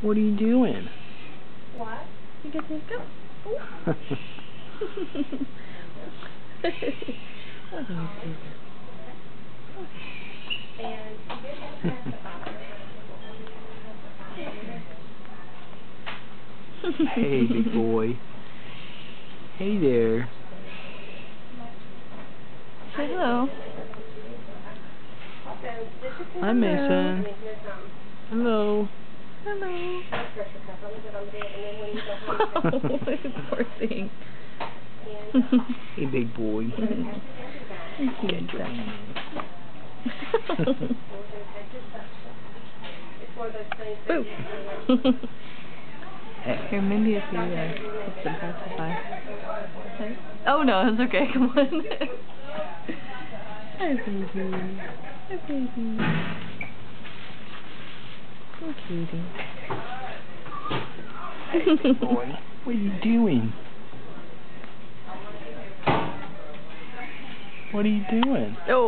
What are you doing? What? You get to go. Oh. Hey, big boy. Hey there. Say hello. Hi, Mason. Hello. Hello. Poor thing. Hey, big boy. Boo. Here, maybe if you put some pacify. Oh no, it's okay. Come on. Hi, baby. Hi, baby. Oh, cutie. Hey, big boy. What are you doing? What are you doing? Oh.